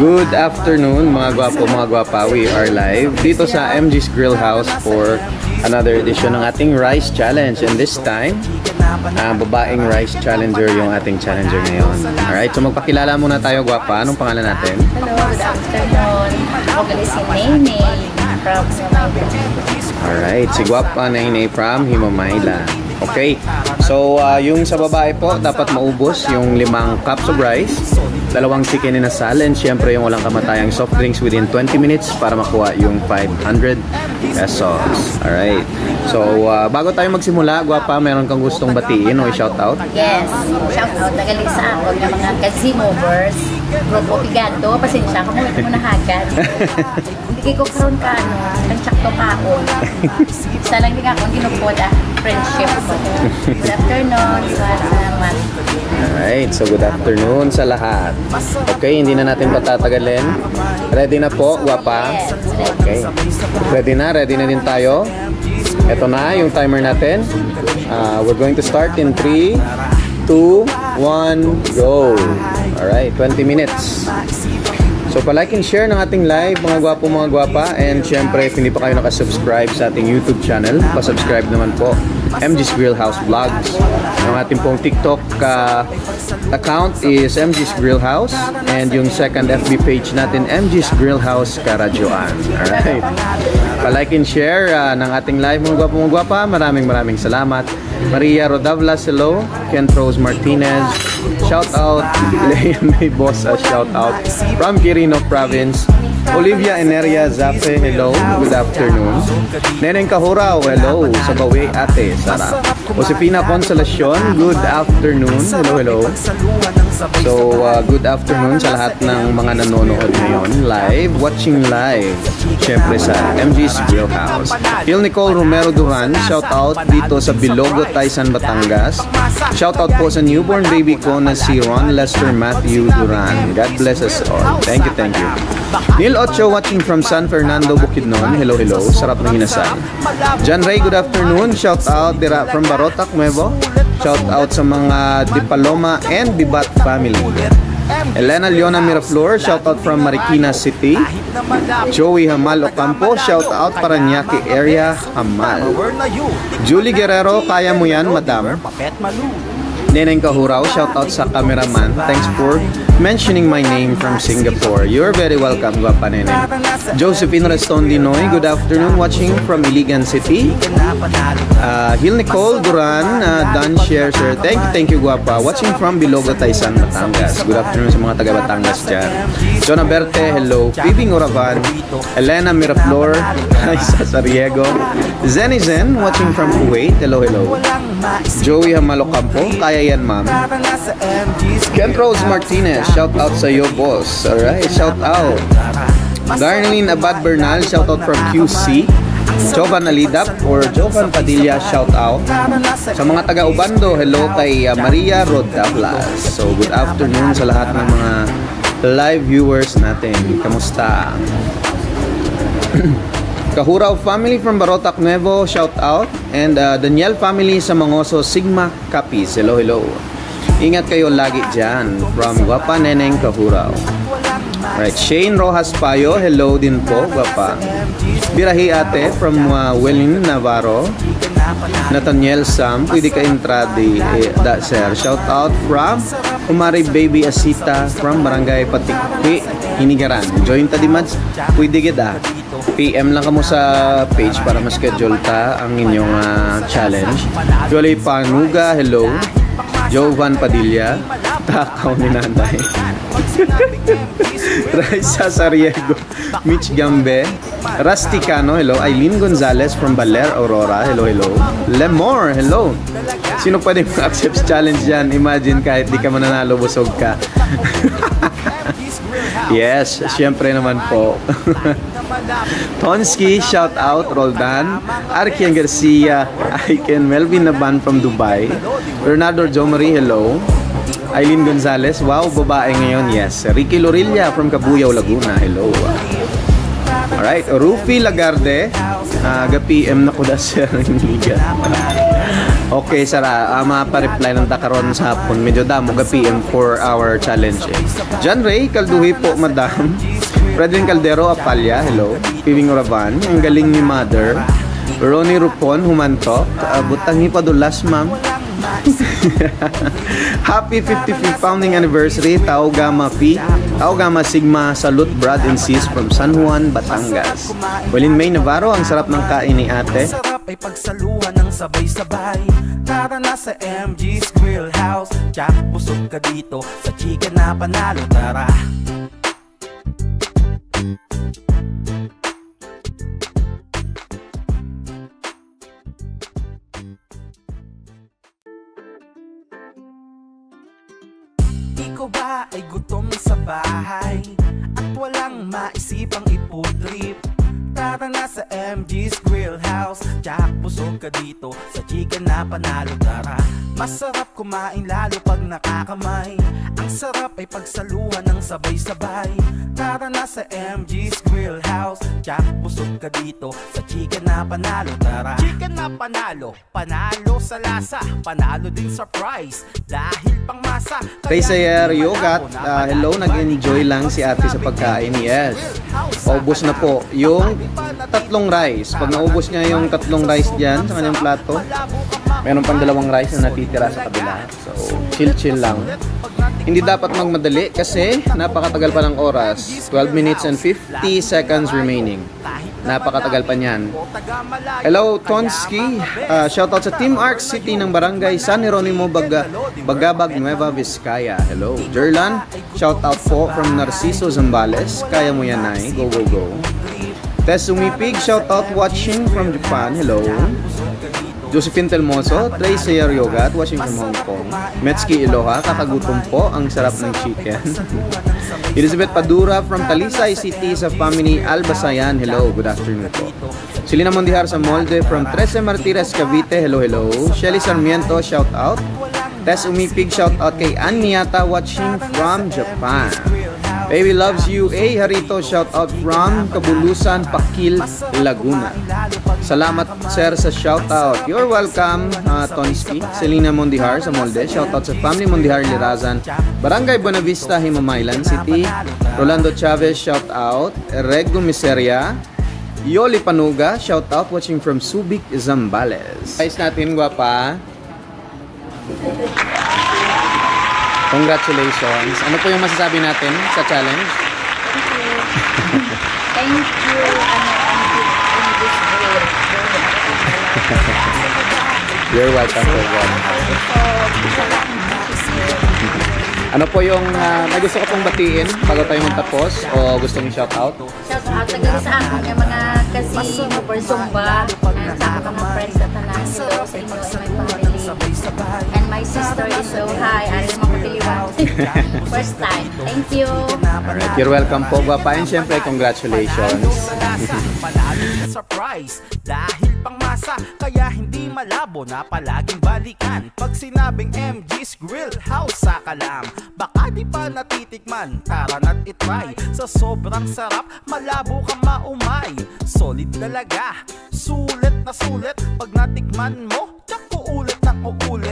Good afternoon mga gwapo, mga gwapa. We are live dito sa MG's Grill House for another edition ng ating Rice Challenge. And this time, babaeng rice challenger yung ating challenger ngayon. Alright, so magpakilala muna tayo, gwapa. Anong pangalan natin? Hello, good afternoon. Ako gali si Naynay from Himamayla. Alright, si gwapa Naynay from Himamayla. Okay, so yung sa babae po, dapat maubos yung 5 cups of rice, 2 chicken inasal, and syempre yung walang kamatayang soft drinks within 20 minutes para makuha yung 500 pesos. Alright, so bago tayo magsimula, gwapa, meron kang gustong batiin o i-shoutout? Yes, shoutout na gali sa ako ng mga Kazimovers, Grupo Pigado, pasensya ko muna mo nahagad. Hindi ko karoon ka, kanchak to kaon. Isa lang din ako ginupod friendship. Good afternoon, salamat. Alright, so good afternoon sa lahat. Okay, hindi na natin patatagalin. Ready na po, gwapa? Okay. Ready na din tayo. Ito na yung timer natin. We're going to start in 3, 2, 1, go. Alright, 20 minutes. So palike and share ng ating live mga gwapo, mga gwapa. And syempre if hindi pa kayo nakasubscribe sa ating YouTube channel, pasubscribe naman po, MG's Grill House Vlogs. Ang ating pong TikTok account is MG's Grill House, and yung second FB page natin, MG's Grill House Karadyoan. Alright, palike and share ng ating live mga gwapo, mga gwapa. Maraming salamat. Maria Rodavlas, hello. Kent Rose Martinez, shout out. Leia May Bosa, shout out from Quirino Province. Olivia Eneria Zafe, hello. Good afternoon. Neneng Kahurao, hello. Sa Bawi Ate, Sara. Josefina Consolacion, good afternoon. Hello. So, good afternoon sa lahat ng mga nanonood ngayon live, watching live, syempre sa MG's Grill House. Phil Nicole Romero Duran, shout out dito sa Bilogo, Taysan, Batangas. Shout out po sa newborn baby ko na si Ron Lester Matthew Duran. God bless us all. Thank you. Neil Ocho watching from San Fernando, Bukidnon. Hello. Sarap ng inasal. John Ray, good afternoon. Shout out from Barotac, Nuevo. Shout out sa mga Di Paloma and Bibat family. Elena Leona Miraflor, shout out from Marikina City. Joey Hamal Ocampo, shout out Paranaque area, Hamal. Julie Guerrero, kaya mo yan, madam. Neneng Kahurao, shout out sa cameraman. Thanks for mentioning my name from Singapore. You're very welcome, gwapa neneng. Josephine Reston Dinoy, good afternoon, watching from Iligan City. Hil Nicole Duran, Dan share sir. Thank you gwapa. Watching from Bilogo, Taysan, Batangas. Good afternoon sa mga taga Batangas dyan. John Aberte, hello. Pibing Oravan. Elena Miraflor, Isa Sariego. Zen, watching from Kuwait. Hello. Joey Hamalocampo, kaya yan ma'am. Kent Rose Martinez, shout out sa iyo boss. Alright, shout out. Darlene Abad Bernal, shout out from QC. Jovan Alidap or Jovan Padilla, shout out. Sa mga taga Ubando, hello kay Maria Rodavlas. So good afternoon sa lahat ng mga live viewers natin. Kamusta? Kahurao family from Barotac, Nuevo, shout out. And Daniel family sa Mangoso, Sigma Capis, hello. Ingat kayo lagi dyan. From Guapa Neneng Kahurao. Right, Shane Rojas Payo, hello din po, Guapa. Birahi Ate from Welin Navarro. Nathaniel Sam, pwede ka intradi sir. Shout out from Umari Baby Asita from Barangay Patikpi, Hinigaran. Join ta di mads, pwede kita. PM lang kamo sa page para ma-schedule ta ang inyong challenge. Jolie Panuga, hello. Jovan Padilla, takaw ni nanay. Raisa Sariego, Mitch Gambe, Rusticano, hello. Aileen Gonzalez from Baler, Aurora, hello. Lemore, hello. Sino pwede mag-accept challenge dyan? Imagine kahit di ka mananalo, busog ka. Yes, syempre naman po. Tonsky, shout out. Roldan, Arkian Garcia, Aiken, Melvin Naban from Dubai. Bernardo Jomari, hello. Aileen Gonzalez, wow, babae ngayon, yes. Ricky Lorilla from Cabuyao, Laguna, hello. Alright, Rufi Lagarde. Ga-PM na ko da sir. Okay, Sara. Mapa-reply ng dakaron sa hapon. Medyo damo ga-PM for our challenge. John Ray, Kalduhi po, madam. Fredrin Caldero, Apalya. Hello. Piving Ravan. Ang galing ni Mother. Ronnie Rupon, Humantok. Butang Hipadulas, ma'am. Happy 55th founding anniversary, Tau Gamma Phi, Tau Gamma Sigma, salute Brad and Sis from San Juan, Batangas. Walin May Navarro, ang sarap ng kain ni ate. Sarap ay pagsaluhan ng sabay-sabay. Tara na sa MG's Grill House. Tsak, busog ka dito sa chicken na panalo, tara. Ikaw ba ay gutom sa bahay at walang maisipang iputrip? Tara na sa MG's Grill House. Tsak, busog ka dito sa chicken na panalo, tara. Masarap kumain lalo pag nakakamay. Ang sarap ay pagsaluhan ng sabay-sabay. Tara na sa MG's Grill House. Tsak, busog ka dito sa chicken na panalo, tara. Chicken na panalo, panalo sa lasa, panalo din sa price. Dahil pang masa. Tracer Yogat, hello, nag-enjoy lang si ate sa pagkain. Yes. Paubos na po yung tatlong rice. Pag naubos niya yung tatlong rice dyan sa kanyang plato, meron pang dalawang rice na natitira sa kabila. So, chill-chill lang. Hindi dapat magmadali kasi napakatagal pa ng oras. 12 minutes and 50 seconds remaining. Napakatagal pa niyan. Hello, Tonski. Shoutout sa Team Arc City ng Barangay San Jeronimo, Bagabag, Nueva Vizcaya. Hello. Jerlan, shoutout po from Narciso Zambales. Kaya mo yan, Nay. Go, go, go. Tess Umipig, shoutout watching from Japan. Hello. Josephine Telmoso, Tracer Yogat, watching from Hong Kong. Metski Iloha, kakagutom po, ang sarap ng chicken. Elizabeth Padura from Talisay City sa family Albasayan. Hello, good afternoon po. Selena Mondihar sa Molde from 13 Martires, Cavite. Hello, hello. Shelly Sarmiento, shout out. Tess Umipig, shout out kay Ann Miyata, watching from Japan. Baby loves you. Harito, shout out from Kabulusan, Pakil, Laguna. Salamat sir sa shout out. You're welcome, Tonski. Selena Mondihar sa Molde. Shout out sa family Mondihar Lirazan, Barangay Buenavista, Himamaylan City. Rolando Chavez, shout out. Rego Miseria. Yoli Panuga, shout out, watching from Subic, Zambales. Guys natin, guwapa. Congratulations. Ano po yung masasabi natin sa challenge? Thank you. You're welcome po. Ano po yung may gusto ko pong batiin bago tayo magtapos o gusto nyo shoutout? Shoutout tagal sa akin yung mga kasino for Zumba. Sa akin mga friends na tanan. Hello sa inyo and my family. And my sister is so hi. Aral mo kapiliwan. First time. Thank you. Alright, you're welcome po. Guwapa, and syempre, congratulations. Surprise dahil pang masa, kaya hindi malabo na palaging balikan. Pag sinabing MG's Grill House sa Kalam, baka di pa natitikman, tara na't itry. Sa sobrang sarap, malabo ka maumay. Solid talaga, sulit na sulit. Pag natikman mo, tsak uulit ng uulit.